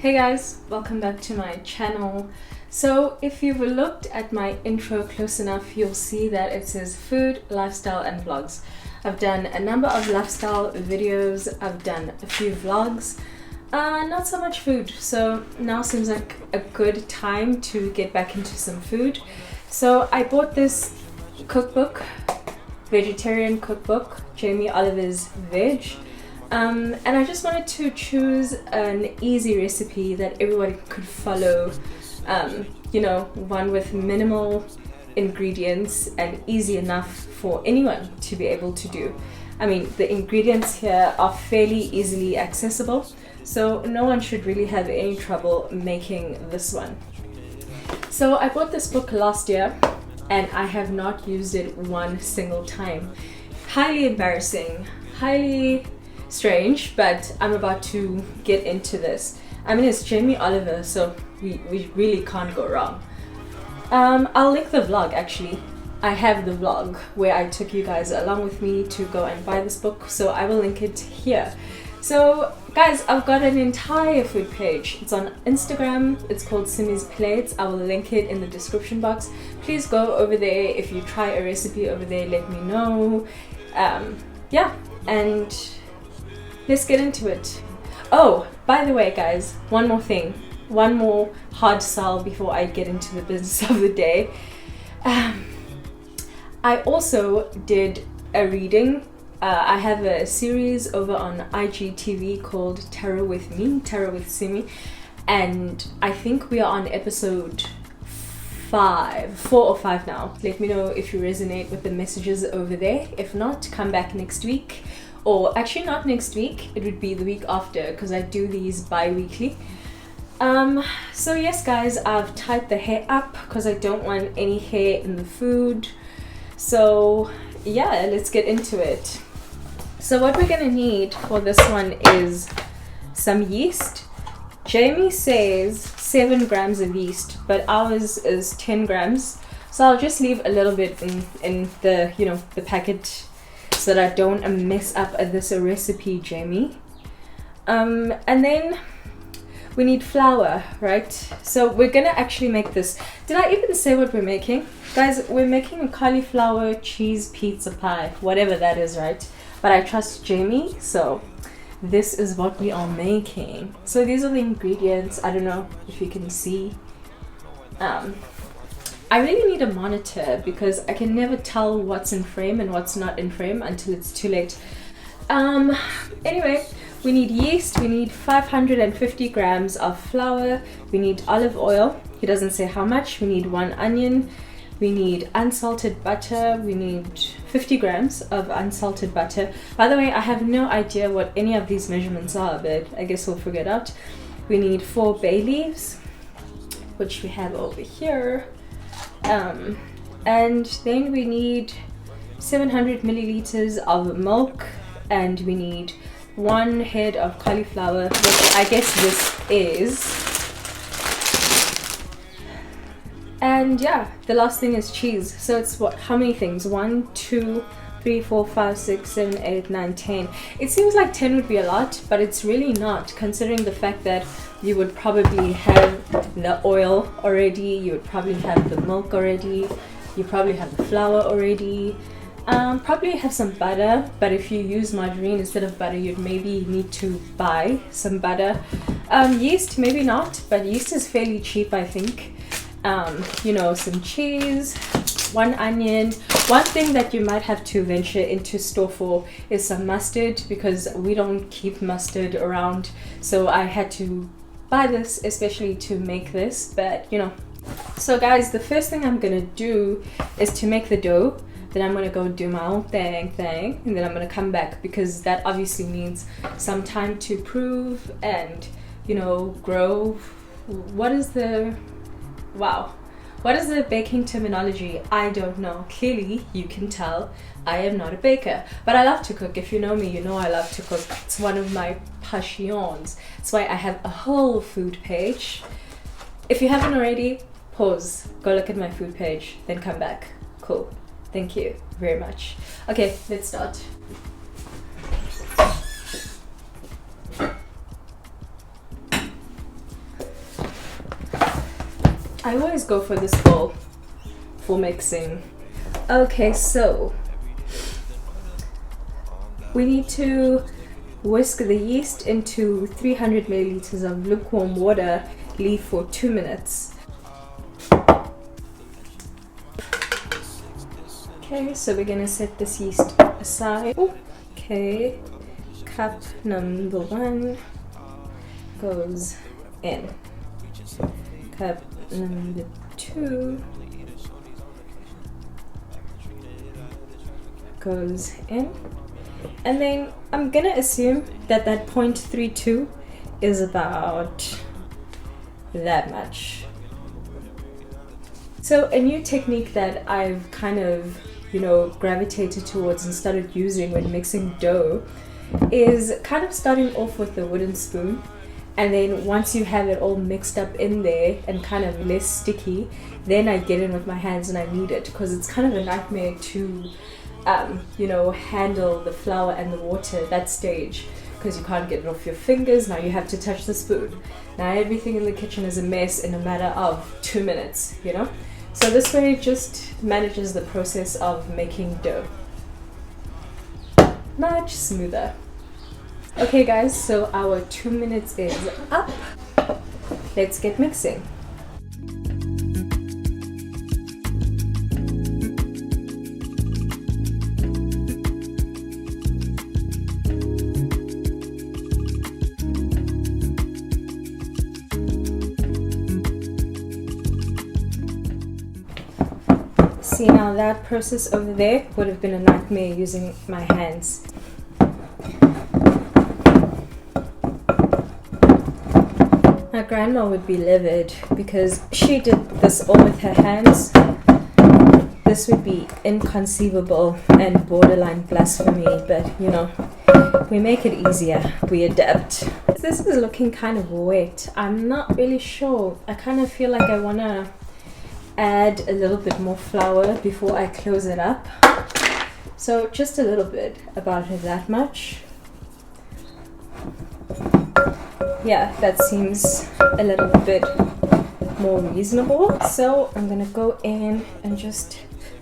Hey guys, welcome back to my channel. So if you've looked at my intro close enough, you'll see that it says food, lifestyle and vlogs. I've done a number of lifestyle videos, I've done a few vlogs, not so much food. So now seems like a good time to get back into some food. So I bought this cookbook, vegetarian cookbook, Jamie Oliver's Veg. And I just wanted to choose an easy recipe that everybody could follow, one with minimal ingredients and easy enough for anyone to be able to do. I mean, the ingredients here are fairly easily accessible, so no one should really have any trouble making this one. So I bought this book last year and I have not used it one single time. Highly embarrassing, highly strange, but I'm about to get into this. I mean, it's Jamie Oliver, so we really can't go wrong. I'll link the vlog actually. I have the vlog where I took you guys along with me to go and buy this book, so I will link it here. So guys, I've got an entire food page. It's on Instagram, it's called Simi's Plates. I will link it in the description box. Please go over there. If you try a recipe over there, let me know. And let's get into it. Oh, by the way guys, one more thing, one more hard sell before I get into the business of the day. I also did a reading. I have a series over on IGTV called Tarot with Simi, and I think we are on episode 4 or 5 now. Let me know if you resonate with the messages over there. If not, come back next week. Or actually not next week, it would be the week after, because I do these bi-weekly. So yes guys, I've tied the hair up because I don't want any hair in the food. So yeah, let's get into it. So what we're gonna need for this one is some yeast. Jamie says 7 grams of yeast, but ours is 10 grams. So I'll just leave a little bit in the, the packet, so that I don't mess up this recipe, Jamie. And then we need flour, right? So we're gonna actually make this. Did I even say what we're making? Guys, we're making a cauliflower cheese pizza pie, whatever that is, right? But I trust Jamie, so this is what we are making. So these are the ingredients. I don't know if you can see. I really need a monitor because I can never tell what's in frame and what's not in frame until it's too late. Anyway, we need yeast, we need 550 grams of flour, we need olive oil, he doesn't say how much, we need 1 onion, we need unsalted butter, we need 50 grams of unsalted butter. By the way, I have no idea what any of these measurements are, but I guess we'll figure it out. We need 4 bay leaves, which we have over here. And then we need 700 milliliters of milk, and we need 1 head of cauliflower, which I guess this is. And yeah, the last thing is cheese. So it's what, how many things? 1, 2, 3, 4, 5, 6, 7, 8, 9, 10. It seems like 10 would be a lot, but it's really not, considering the fact that you would probably have the oil already, you would probably have the milk already, you probably have the flour already, probably have some butter, but if you use margarine instead of butter, you'd maybe need to buy some butter. Yeast, maybe not, but yeast is fairly cheap, I think. Some cheese, 1 onion. One thing that you might have to venture into store for is some mustard, because we don't keep mustard around, so I had to buy this especially to make this, but So guys, the first thing I'm gonna do is to make the dough. Then I'm gonna go do my own thing, and then I'm gonna come back, because that obviously needs some time to prove and grow. What is the baking terminology? I don't know. Clearly you can tell I am not a baker, but I love to cook. If you know me, you know I love to cook. It's one of my passions. That's why I have a whole food page. If you haven't already, pause, go look at my food page, then come back. Cool. Thank you very much. Okay, let's start. I always go for this bowl for mixing. Okay, so we need to whisk the yeast into 300 milliliters of lukewarm water. Leave for 2 minutes. Okay, so we're gonna set this yeast aside. Okay, cup number 1 goes in. Cup number 2 goes in. And then I'm gonna assume that 0.32 is about that much. So a new technique that I've kind of, gravitated towards and started using when mixing dough is kind of starting off with the wooden spoon, and then once you have it all mixed up in there and kind of less sticky, then I get in with my hands and I knead it, because it's kind of a nightmare to handle the flour and the water at that stage, because you can't get it off your fingers. Now you have to touch the spoon. Now everything in the kitchen is a mess in a matter of 2 minutes, So this way it just manages the process of making dough much smoother. Okay guys, so our 2 minutes is up. Let's get mixing. See, now that process over there would have been a nightmare using my hands. My grandma would be livid because she did this all with her hands. This would be inconceivable and borderline blasphemy, but we make it easier, we adapt. This is looking kind of wet. I'm not really sure. I kind of feel like I want to add a little bit more flour before I close it up. So just a little bit, about that much. Yeah, that seems a little bit more reasonable. So I'm gonna go in and just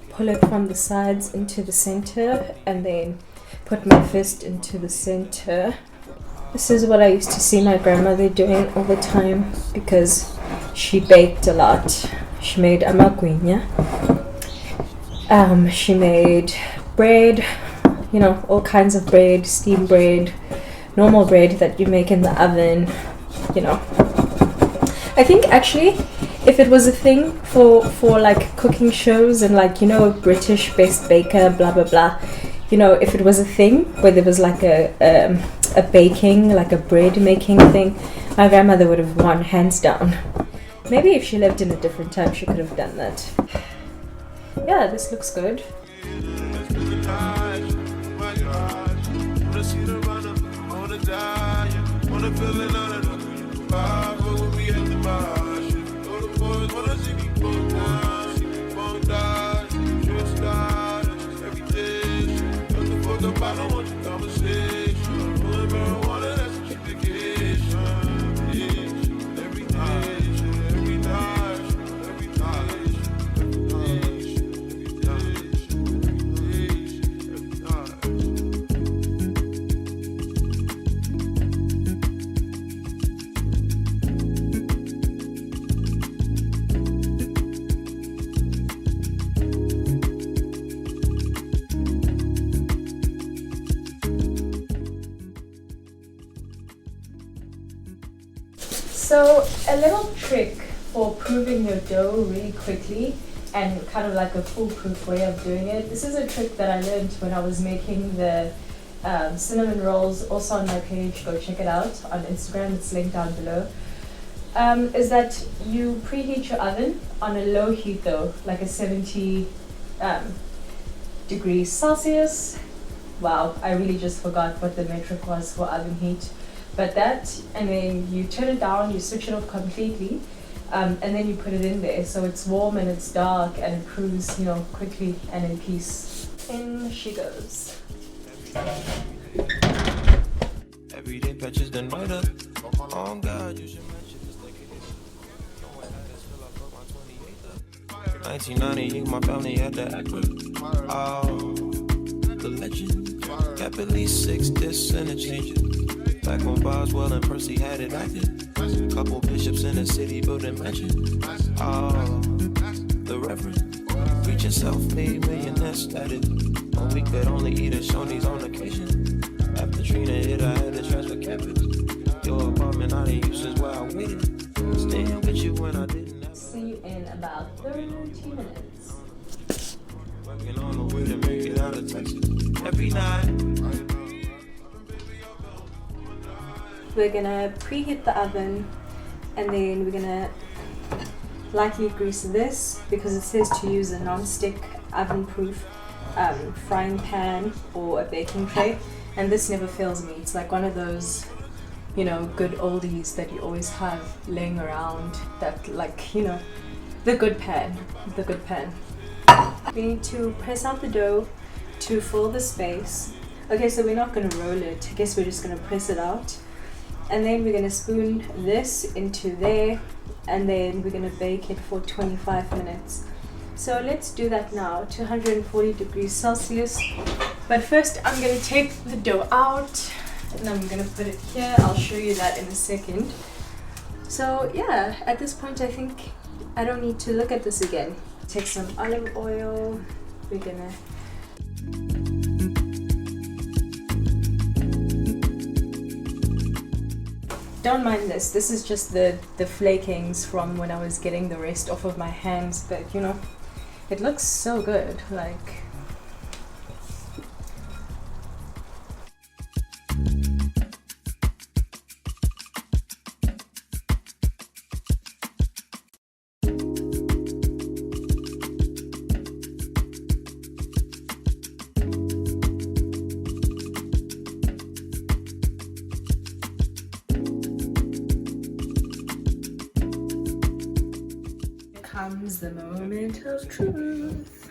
pull it from the sides into the center, and then put my fist into the center. This is what I used to see my grandmother doing all the time, because she baked a lot. She made amagwinya. She made bread, all kinds of bread, steamed bread, normal bread that you make in the oven, I think actually, if it was a thing for like cooking shows and British Best Baker, blah blah blah, if it was a thing where there was like a baking, like a bread making thing, my grandmother would have won hands down. Maybe if she lived in a different time, she could have done that. Yeah, this looks good. So a little trick for proving your dough really quickly, and kind of like a foolproof way of doing it. This is a trick that I learned when I was making the cinnamon rolls, also on my page. Go check it out on Instagram, it's linked down below. Is that you preheat your oven on a low heat though, like a 70 degrees Celsius. Wow, I really just forgot what the metric was for oven heat. But that, and then you turn it down, you switch it off completely, and then you put it in there so it's warm and it's dark and it cools, quickly and in peace. In she goes. Everyday patches then right up. Oh God, you should mention this like it is. 1990, my family had the actor. Oh, the legend. Kept at least 6 discs and it changed it. Back when Boswell and Percy had it acted. Couple bishops in the city building mansion. Oh, the reverend. Preaching self-made millionaire status. When we could only eat at Shoney's on occasion. After Trina hit, I had to transfer campus. Your apartment, I didn't use is where I waited. Staying with you when I didn't have. See you in about 30 minutes. Working on the way to make it out of Texas. Every night. We're gonna preheat the oven and then we're gonna lightly grease this because it says to use a non-stick oven-proof frying pan or a baking tray, and this never fails me. It's like one of those, you know, good oldies that you always have laying around, that, like, you know, the good pan. We need to press out the dough to fill the space. Okay, so we're not going to roll it. I guess we're just going to press it out. And then we're going to spoon this into there, and then we're going to bake it for 25 minutes. So let's do that now to 140 degrees Celsius. But first I'm going to take the dough out and I'm going to put it here. I'll show you that in a second. So yeah, at this point I think I don't need to look at this again. Take some olive oil. We're going to don't mind this. This is just the flakings from when I was getting the rest off of my hands, but you know, it looks so good. Like, comes the moment of truth.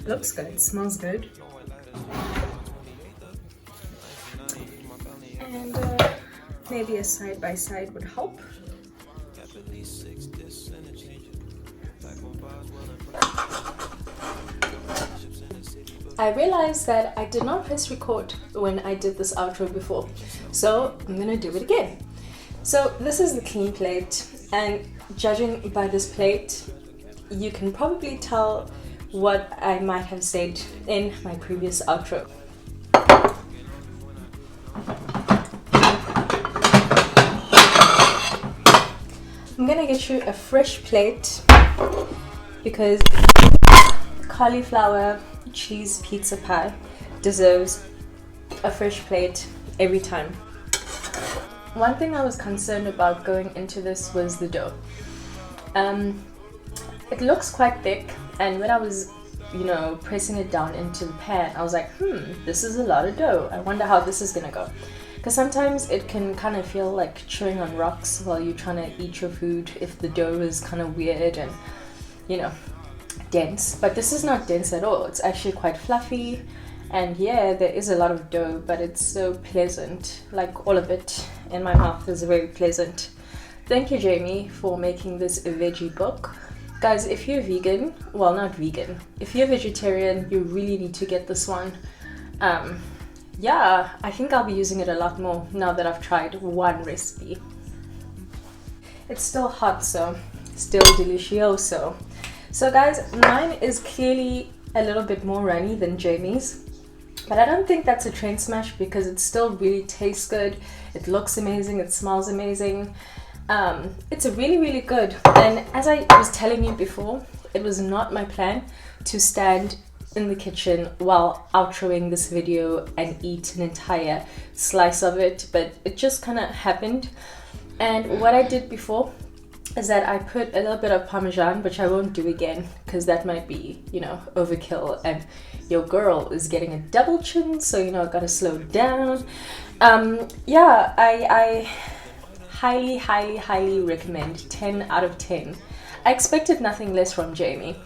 Looks good, smells good. And maybe a side by side would help. I realized that I did not press record when I did this outro before, so I'm gonna do it again. So this is the clean plate, and judging by this plate, you can probably tell what I might have said in my previous outro. I'm gonna get you a fresh plate because cauliflower cheese pizza pie deserves a fresh plate every time. One thing I was concerned about going into this was the dough. It looks quite thick, and when I was, you know, pressing it down into the pan, I was like, this is a lot of dough. I wonder how this is gonna go. Because sometimes it can kind of feel like chewing on rocks while you're trying to eat your food if the dough is kind of weird and, you know, dense. But this is not dense at all. It's actually quite fluffy. And yeah, there is a lot of dough, but it's so pleasant. Like, all of it in my mouth is very pleasant. Thank you, Jamie, for making this a veggie book. Guys, if you're vegan, well, not vegan, if you're vegetarian, you really need to get this one. Yeah, I think I'll be using it a lot more now that I've tried one recipe. It's still hot, so still delicioso. So guys, mine is clearly a little bit more runny than Jamie's. But I don't think that's a train smash because it still really tastes good. It looks amazing. It smells amazing. It's really, really good. And as I was telling you before, it was not my plan to stand in the kitchen while outroing this video and eat an entire slice of it. But it just kind of happened. And what I did before is that I put a little bit of Parmesan, which I won't do again because that might be, you know, overkill, and your girl is getting a double chin, so, you know, I gotta slow down. Yeah, I highly, highly, highly recommend. 10 out of 10. I expected nothing less from Jamie.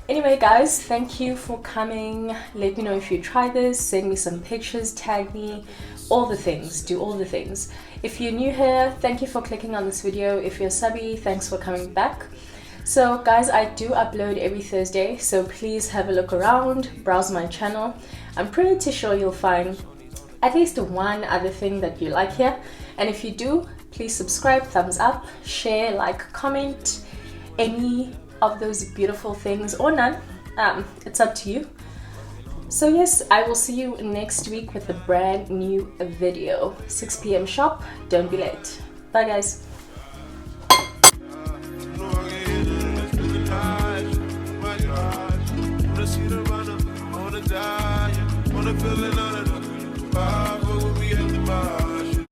Anyway, guys, thank you for coming. Let me know if you try this. Send me some pictures, tag me, all the things, do all the things. If you're new here, thank you for clicking on this video. If you're subby, thanks for coming back. So guys, I do upload every Thursday, so please have a look around, browse my channel. I'm pretty sure you'll find at least one other thing that you like here, and if you do, please subscribe, thumbs up, share, like, comment, any of those beautiful things or none. It's up to you. So yes, I will see you next week with a brand new video. 6 p.m. sharp. Don't be late. Bye guys.